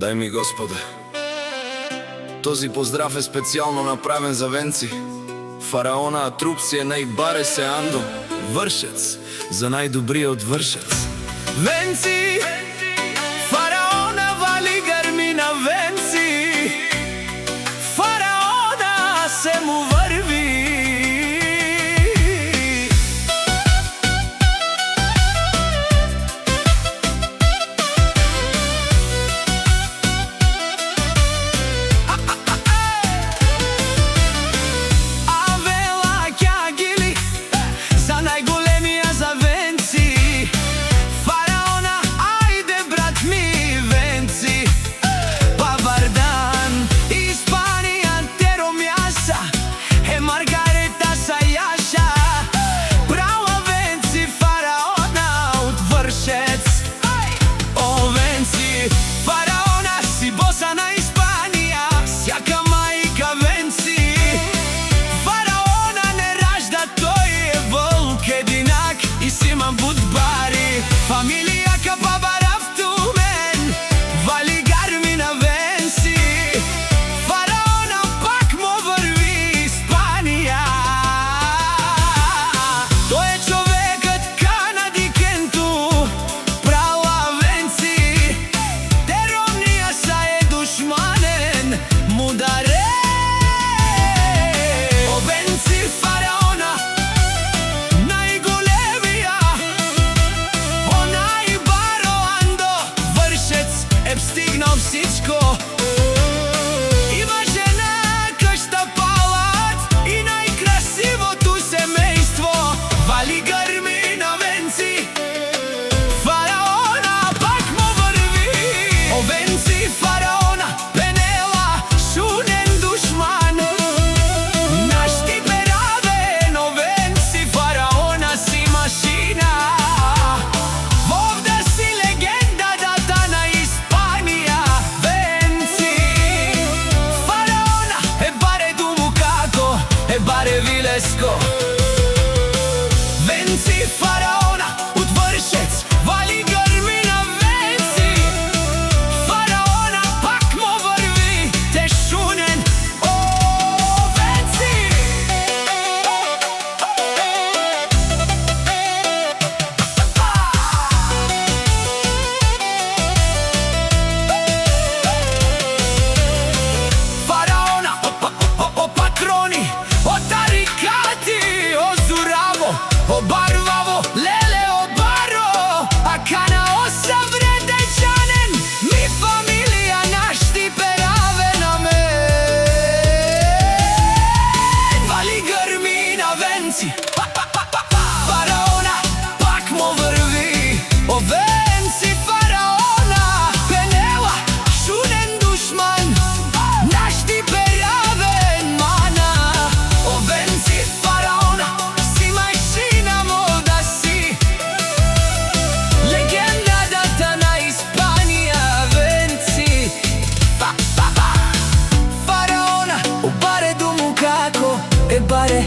Дај ми, Господе. Този поздрав е специјално направен за Венци, фараона Атрупси е најбаре се Андо, вршец, за најдобриот вршец. Венци, фараона вали грми на Венци, фараона се му врви. Familia că babaraftu men vali garmi na Venci, faraona pak mo vrvi Испанија. Тој е човекот канадикенту права Венци, теромнија са е душманен мударе. О Венци фараона стигнал всичко. Има жена къща палат и најкрасивото семејство. Вали грми на Венци, фараона пак му врви. О Венци фараона пенела шунен душман, наш ти перавен. О Венци фараона си машина, вовда си легенда дата на баре вилеско. Венци фараона утвршец вали грми на Венци, фараона пак му врви те шунен. О Венци, фараона о патрони, o barvavo, lele o baro, a cana o savrete čanen, mi familia naš ti perave na men. Vali grmi na Venci, faraona pak mo vrvi. O Venci faraona penela šunen dušman, naš ti peraven mana. O Venci faraona баре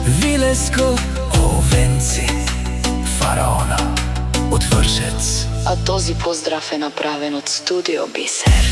вилеско. О Венци фараона утвршец. А този поздрав е направен од Студио Бисер.